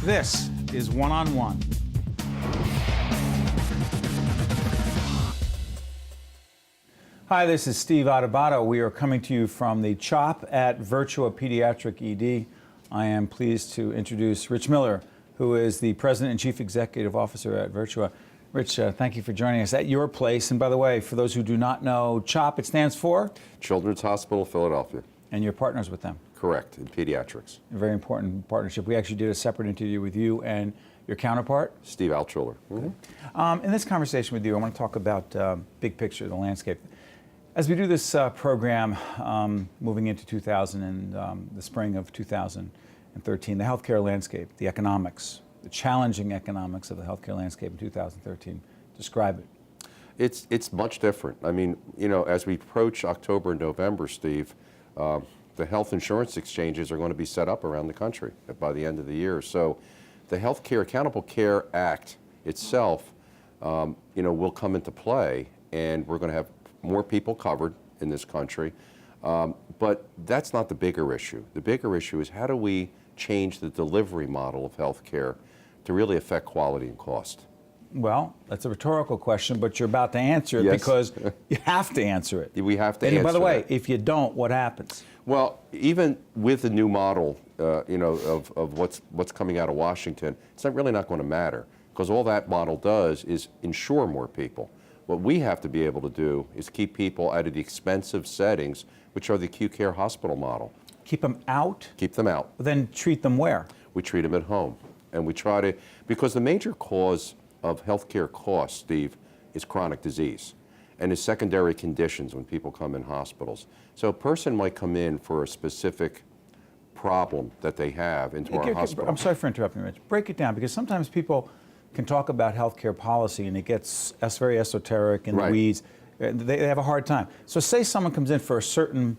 This is One-on-One. Hi, this is Steve Adubato. We are coming to you from the CHOP at Virtua Pediatric ED. I am pleased to introduce Rich Miller, who is the President and Chief Executive Officer at Virtua. Rich, thank you for joining us at your place. And by the way, for those who do not know, CHOP, it stands for? Children's Hospital, Philadelphia. And you're partners with them? Correct, in pediatrics. A very important partnership. We actually did a separate interview with you and your counterpart. Steve Altschuler. In this conversation with you, I want to talk about big picture, the landscape. As we do this program moving into 2000 and the spring of 2013, the healthcare landscape, the economics, the challenging economics of the healthcare landscape in 2013. Describe it. It's much different. I mean, you know, as we approach October and November, Steve, the health insurance exchanges are going to be set up around the country by the end of the year. So the Healthcare Accountable Care Act itself, you know, will come into play, and we're going to have more people covered in this country. But that's not the bigger issue. The bigger issue is how do we change the delivery model of healthcare to really affect quality and cost? Well, that's a rhetorical question, but you're about to answer it. Yes. Because you have to answer it. We have to answer it. And by the way, if you don't, what happens? Well, even with the new model, you know, of what's coming out of Washington, it's really not going to matter, because all that model does is insure more people. What we have to be able to do is keep people out of the expensive settings, which are the acute care hospital model. Keep them out? Keep them out. Then treat them where? We treat them at home. And we try to, because the major cause of healthcare costs, Steve, is chronic disease and is secondary conditions when people come in hospitals. So a person might come in for a specific problem that they have into our hospital. I'm sorry for interrupting, Rich. Break it down, because sometimes people can talk about healthcare policy and it gets very esoteric in the weeds. They have a hard time. So say someone comes in for a certain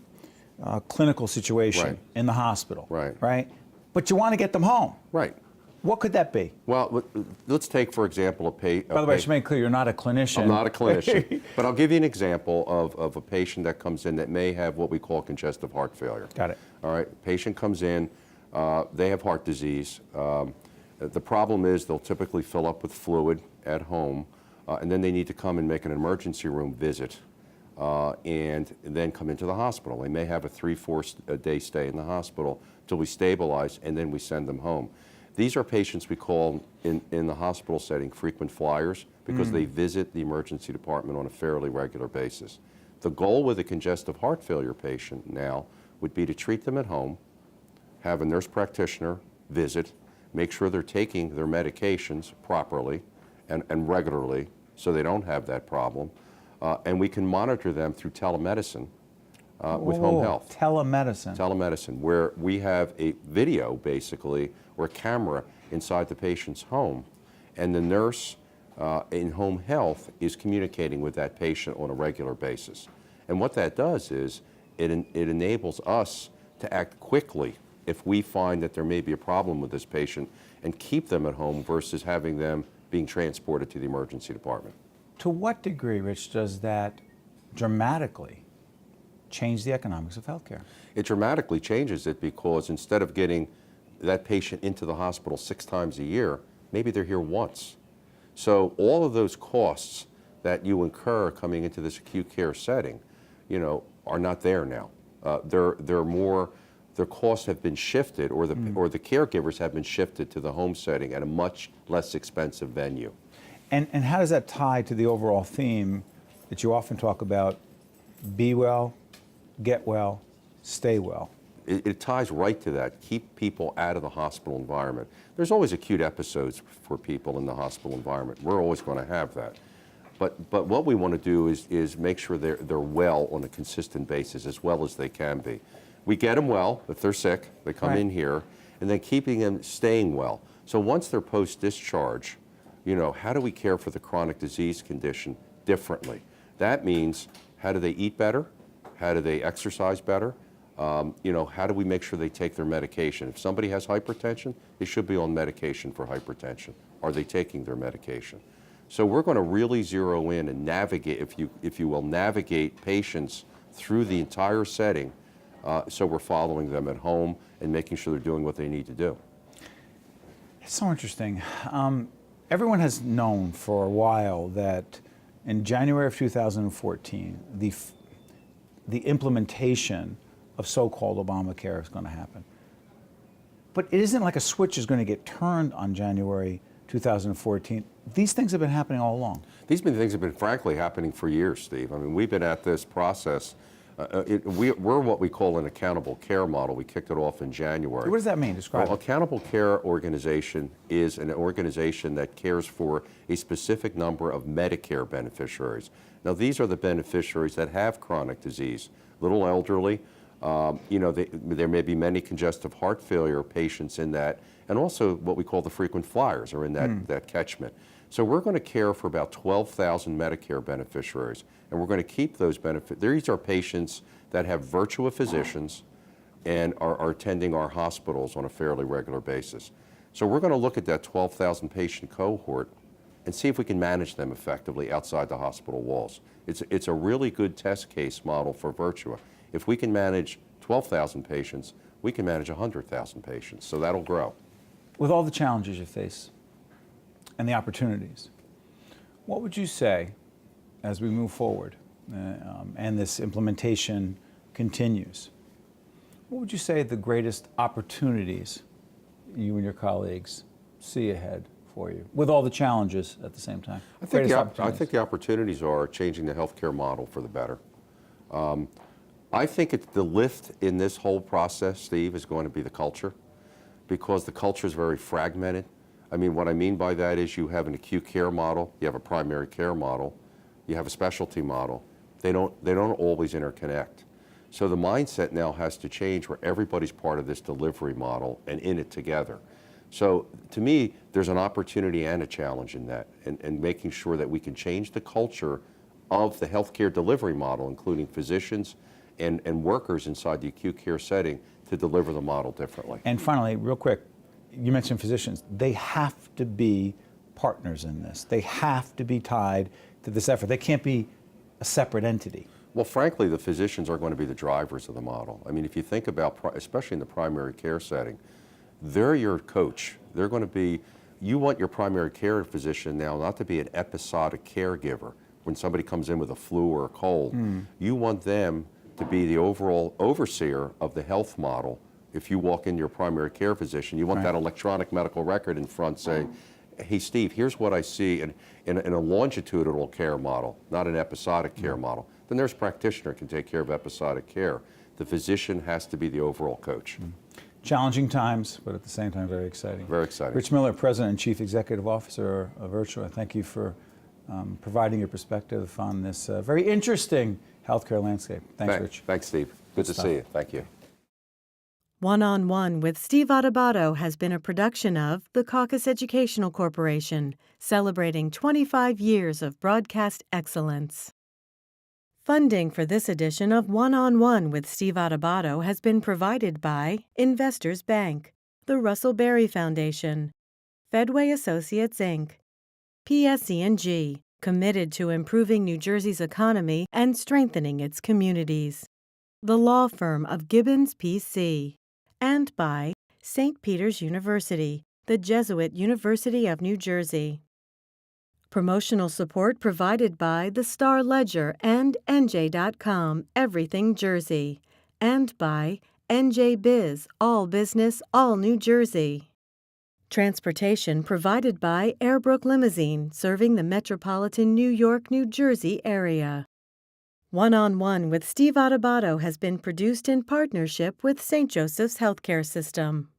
clinical situation in the hospital, right? But you want to get them home. Right. What could that be? Well, let's take, for example, By the way, I should make clear, you're not a clinician. I'm not a clinician. But I'll give you an example of a patient that comes in that may have what we call congestive heart failure. Got it. All right. Patient comes in, they have heart disease. The problem is they'll typically fill up with fluid at home, and then they need to come and make an emergency room visit, and then come into the hospital. They may have a 3-4 day stay in the hospital till we stabilize, and then we send them home. These are patients we call in the hospital setting frequent flyers, because they visit the emergency department on a fairly regular basis. The goal with a congestive heart failure patient now would be to treat them at home, have a nurse practitioner visit, make sure they're taking their medications properly and regularly so they don't have that problem, and we can monitor them through telemedicine with home health. Telemedicine. Telemedicine, where we have a video, basically, or a camera inside the patient's home, and the nurse in home health is communicating with that patient on a regular basis. And what that does is it enables us to act quickly if we find that there may be a problem with this patient, and keep them at home versus having them being transported to the emergency department. To what degree, Rich, does that dramatically change the economics of healthcare? It dramatically changes it, because instead of getting that patient into the hospital 6 times a year, maybe they're here once. So all of those costs that you incur coming into this acute care setting, you know, are not there now. Their costs have been shifted, or the caregivers have been shifted to the home setting at a much less expensive venue. And how does that tie to the overall theme that you often talk about: be well, get well, stay well? It ties right to that. Keep people out of the hospital environment. There's always acute episodes for people in the hospital environment. We're always going to have that. But what we want to do is make sure they're well on a consistent basis, as well as they can be. We get them well if they're sick. They come in here, and then keeping them staying well. So once they're post-discharge, you know, how do we care for the chronic disease condition differently? That means, how do they eat better? How do they exercise better? You know, how do we make sure they take their medication? If somebody has hypertension, they should be on medication for hypertension. Are they taking their medication? So we're going to really zero in and navigate, if you will, navigate patients through the entire setting, so we're following them at home and making sure they're doing what they need to do. So interesting. Everyone has known for a while that in January of 2014, the implementation of so-called Obamacare is going to happen. But it isn't like a switch is going to get turned on January 2014. These things have been happening all along. These things have been, frankly, happening for years, Steve. I mean, we've been at this process. We're what we call an accountable care model. We kicked it off in January. What does that mean? Describe Well, it. accountable care organization is an organization that cares for a specific number of Medicare beneficiaries. Now, these are the beneficiaries that have chronic disease, little elderly. There may be many congestive heart failure patients in that, and also what we call the frequent flyers are in that catchment. So we're going to care for about 12,000 Medicare beneficiaries, and we're going to keep those benefits. These are patients that have Virtua physicians and are attending our hospitals on a fairly regular basis. So we're going to look at that 12,000 patient cohort and see if we can manage them effectively outside the hospital walls. It's a really good test case model for Virtua. If we can manage 12,000 patients, we can manage 100,000 patients, so that'll grow. With all the challenges you face and the opportunities, what would you say as we move forward and this implementation continues? What would you say the greatest opportunities you and your colleagues see ahead for you, with all the challenges at the same time? I think the opportunities are changing the healthcare model for the better. I think the lift in this whole process, Steve, is going to be the culture, because the culture is very fragmented. I mean, what I mean by that is you have an acute care model, you have a primary care model, you have a specialty model. They don't always interconnect. So the mindset now has to change where everybody's part of this delivery model and in it together. So to me, there's an opportunity and a challenge in that, and making sure that we can change the culture of the healthcare delivery model, including physicians and workers inside the acute care setting, to deliver the model differently. And finally, real quick, you mentioned physicians. They have to be partners in this. They have to be tied to this effort. They can't be a separate entity. Well, frankly, the physicians are going to be the drivers of the model. I mean, if you think about, especially in the primary care setting, they're your coach. They're going to be, you want your primary care physician now not to be an episodic caregiver. When somebody comes in with a flu or a cold, you want them to be the overall overseer of the health model. If you walk in your primary care physician, you want that electronic medical record in front saying, hey, Steve, here's what I see in a longitudinal care model, not an episodic care model. The nurse practitioner can take care of episodic care. The physician has to be the overall coach. Challenging times, but at the same time very exciting. Very exciting. Rich Miller, President and Chief Executive Officer of Virtua, thank you for providing your perspective on this very interesting healthcare landscape. Thanks, Rich. Thanks, Steve. Good to see you. Thank you. One-on-One with Steve Adubato has been a production of the Caucus Educational Corporation, celebrating 25 years of broadcast excellence. Funding for this edition of One-on-One with Steve Adubato has been provided by Investors Bank, the Russell Berry Foundation, Fedway Associates, Inc., PSE&G, committed to improving New Jersey's economy and strengthening its communities, the law firm of Gibbons PC, and by St. Peter's University, the Jesuit University of New Jersey. Promotional support provided by the Star Ledger and NJ.com, Everything Jersey, and by NJ Biz, All Business, All New Jersey. Transportation provided by Airbrook Limousine, serving the metropolitan New York, New Jersey area. One-on-One with Steve Adubato has been produced in partnership with St. Joseph's Healthcare System.